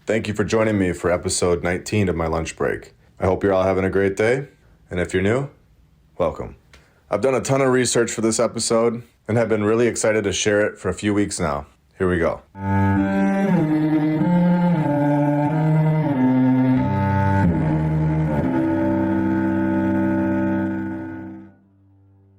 Thank you for joining me for episode 19 of my lunch break. I hope you're all having a great day, and if you're new, welcome. I've done a ton of research for this episode and have been really excited to share it for a few weeks now. Here we go.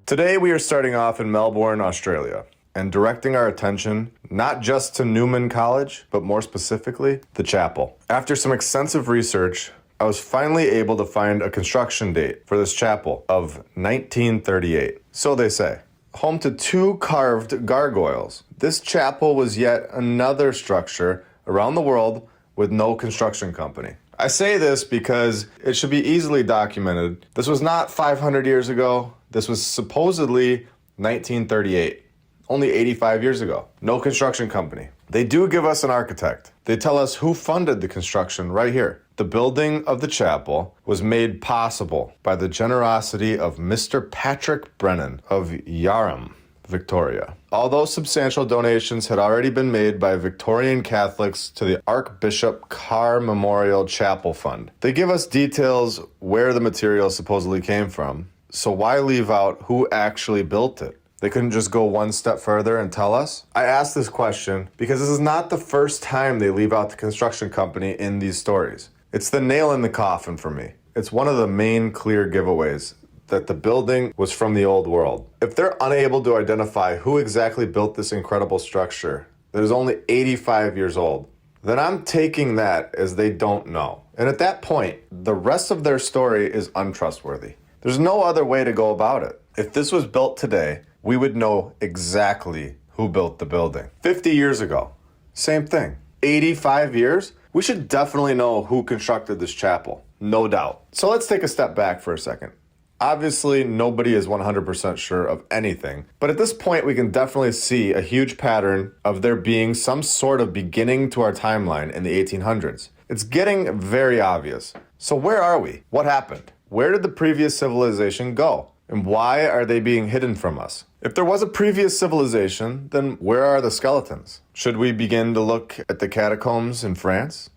Today we are starting off in Melbourne, Australia, and directing our attention not just to Newman College, but more specifically, the chapel. After some extensive research, I was finally able to find a construction date for this chapel of 1938. So they say. Home to two carved gargoyles, this chapel was yet another structure around the world with no construction company. I say this because it should be easily documented. This was not 500 years ago. This was supposedly 1938, only 85 years ago. No construction company. They do give us an architect. They tell us who funded the construction right here. The building of the chapel was made possible by the generosity of Mr. Patrick Brennan of Yarram, Victoria. Although substantial donations had already been made by Victorian Catholics to the Archbishop Carr Memorial Chapel Fund. They give us details where the material supposedly came from, so why leave out who actually built it? They couldn't just go one step further and tell us? I ask this question because this is not the first time they leave out the construction company in these stories. It's the nail in the coffin for me. It's one of the main clear giveaways that the building was from the old world. If they're unable to identify who exactly built this incredible structure that is only 85 years old, then I'm taking that as they don't know. And at that point, the rest of their story is untrustworthy. There's no other way to go about it. If this was built today, we would know exactly who built the building. 50 years ago, same thing. 85 years? We should definitely know who constructed this chapel, no doubt. So let's take a step back for a second. Obviously, nobody is 100% sure of anything, but at this point we can definitely see a huge pattern of there being some sort of beginning to our timeline in the 1800s. It's getting very obvious. So where are we? What happened? Where did the previous civilization go? And why are they being hidden from us? If there was a previous civilization, then where are the skeletons? Should we begin to look at the catacombs in France?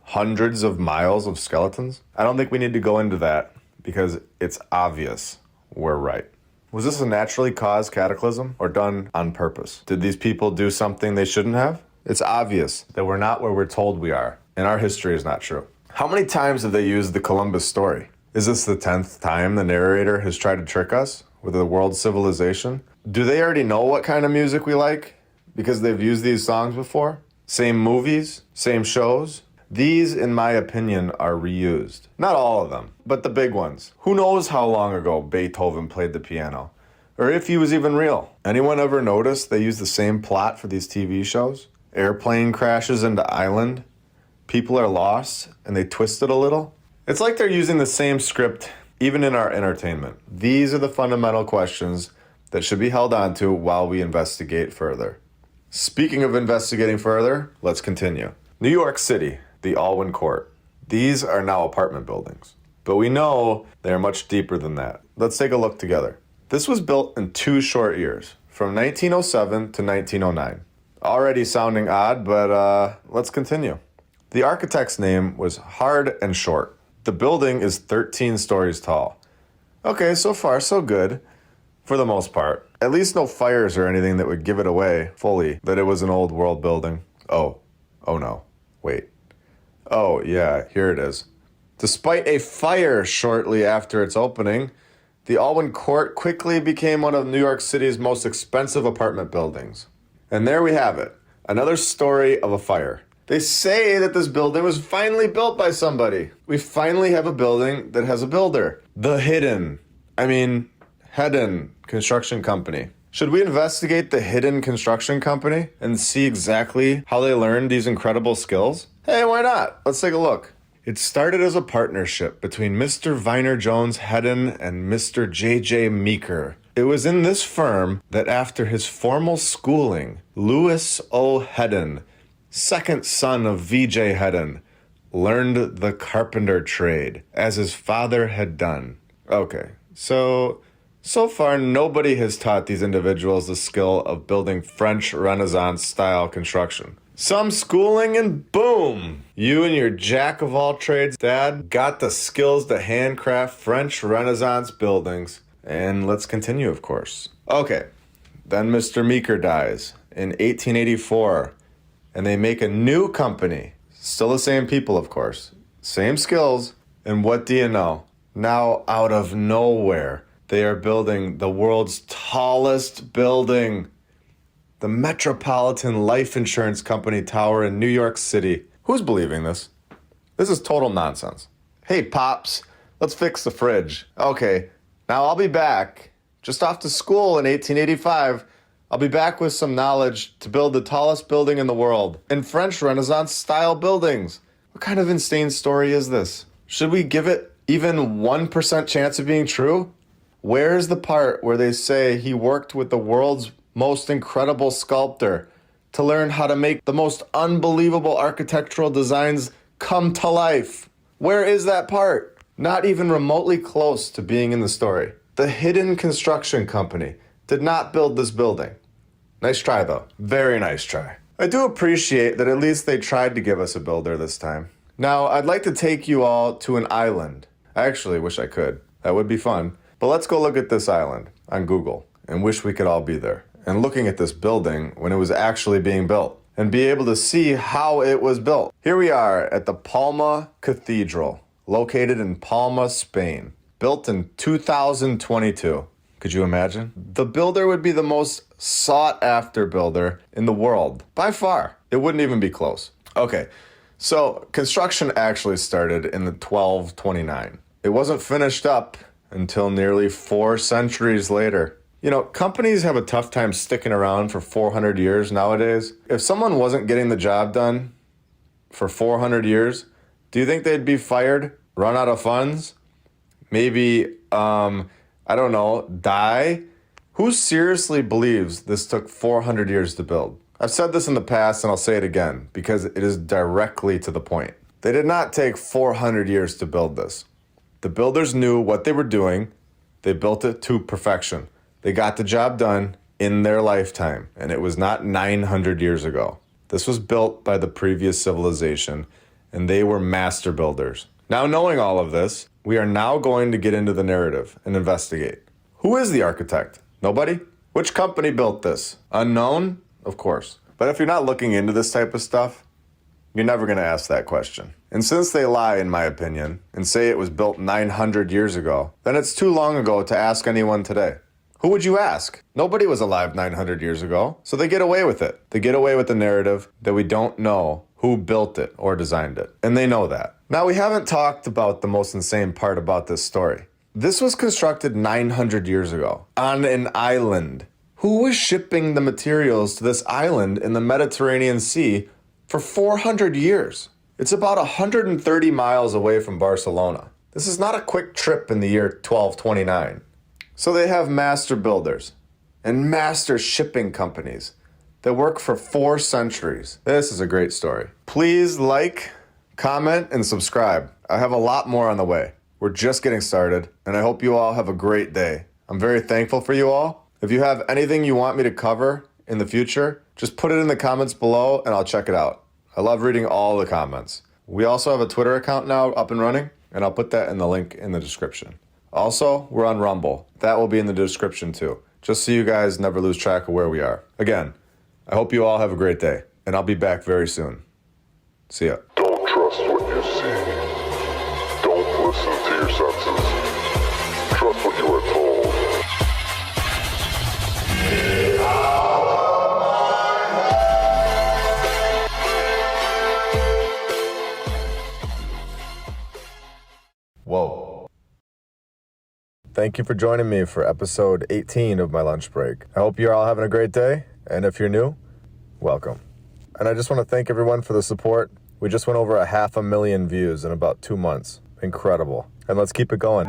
Hundreds of miles of skeletons? I don't think we need to go into that because it's obvious we're right. Was this a naturally caused cataclysm or done on purpose? Did these people do something they shouldn't have? It's obvious that we're not where we're told we are, and our history is not true. How many times have they used the Columbus story? Is this the 10th time the narrator has tried to trick us with a world civilization? Do they already know what kind of music we like because they've used these songs before? Same movies, same shows? These, in my opinion, are reused. Not all of them, but the big ones. Who knows how long ago Beethoven played the piano? Or if he was even real. Anyone ever notice they use the same plot for these TV shows? Airplane crashes into island, people are lost, and they twist it a little? It's like they're using the same script even in our entertainment. These are the fundamental questions that should be held on to while we investigate further. Speaking of investigating further, let's continue. New York City, the Alwyn Court. These are now apartment buildings, but we know they are much deeper than that. Let's take a look together. This was built in 2 short years, from 1907 to 1909. Already sounding odd, but let's continue. The architect's name was Hard and Short. The building is 13 stories tall. Okay, so far so good, for the most part. At least no fires or anything that would give it away fully that it was an old world building. Oh no, wait. Oh yeah, here it is. Despite a fire shortly after its opening, the Alwyn Court quickly became one of New York City's most expensive apartment buildings. And there we have it, another story of a fire. They say that this building was finally built by somebody. We finally have a building that has a builder. The Hidden Construction Company. Should we investigate the Hidden Construction Company and see exactly how they learned these incredible skills? Hey, why not? Let's take a look. It started as a partnership between Mr. Viner Jones Hedden and Mr. J.J. Meeker. It was in this firm that after his formal schooling, Louis O. Hedden, second son of V.J. Hedden, learned the carpenter trade, as his father had done. Okay, so far nobody has taught these individuals the skill of building French Renaissance-style construction. some schooling, and boom! You and your jack of all trades dad got the skills to handcraft French Renaissance buildings. And let's continue, of course. Okay, then Mr. Meeker dies in 1884, and they make a new company. Still the same people, of course. Same skills. And what do you know? Now, out of nowhere, they are building the world's tallest building, the Metropolitan Life Insurance Company Tower in New York City. Who's believing this? This is total nonsense. Hey, Pops, let's fix the fridge. Okay, now I'll be back. Just off to school in 1885. I'll be back with some knowledge to build the tallest building in the world in French Renaissance style buildings. What kind of insane story is this? Should we give it even 1% chance of being true? Where's the part where they say he worked with the world's most incredible sculptor to learn how to make the most unbelievable architectural designs come to life? Where is that part? Not even remotely close to being in the story. The hidden construction company did not build this building. Nice try, though. Very nice try. I do appreciate that at least they tried to give us a builder this time. Now, I'd like to take you all to an island. I actually wish I could. That would be fun. But let's go look at this island on Google and wish we could all be there. And looking at this building when it was actually being built and be able to see how it was built. Here we are at the Palma Cathedral, located in Palma, Spain. Built in 2022. Could you imagine? The builder would be the most sought-after builder in the world. By far. It wouldn't even be close. Okay, so construction actually started in the 1229. It wasn't finished up until nearly 4 centuries later. You know, companies have a tough time sticking around for 400 years nowadays. If someone wasn't getting the job done for 400 years, do you think they'd be fired, run out of funds? Maybe, I don't know, die? Who seriously believes this took 400 years to build? I've said this in the past and I'll say it again because it is directly to the point. They did not take 400 years to build this. The builders knew what they were doing. They built it to perfection. They got the job done in their lifetime, and it was not 900 years ago. This was built by the previous civilization, and they were master builders. Now, knowing all of this, we are now going to get into the narrative and investigate. Who is the architect? Nobody? Which company built this? Unknown? Of course. But if you're not looking into this type of stuff, you're never going to ask that question. And since they lie, in my opinion, and say it was built 900 years ago, then it's too long ago to ask anyone today. Who would you ask? Nobody was alive 900 years ago, so they get away with it. They get away with the narrative that we don't know who built it or designed it, and they know that. Now, we haven't talked about the most insane part about this story. This was constructed 900 years ago on an island. Who was shipping the materials to this island in the Mediterranean Sea for 400 years? It's about 130 miles away from Barcelona. This is not a quick trip in the year 1229. So they have master builders and master shipping companies that work for 4 centuries. This is a great story. Please like, comment, and subscribe. I have a lot more on the way. We're just getting started, and I hope you all have a great day. I'm very thankful for you all. If you have anything you want me to cover in the future, just put it in the comments below and I'll check it out. I love reading all the comments. We also have a Twitter account now up and running, and I'll put that in the link in the description. Also, we're on Rumble. That will be in the description too, just so you guys never lose track of where we are. Again, I hope you all have a great day, and I'll be back very soon. See ya. Don't trust what you see. Don't listen to your senses. Trust what you are told. Whoa. Thank you for joining me for episode 18 of my lunch break. I hope you're all having a great day, and if you're new, welcome. And I just want to thank everyone for the support. We just went over 500,000 views in about 2 months. Incredible. And let's keep it going.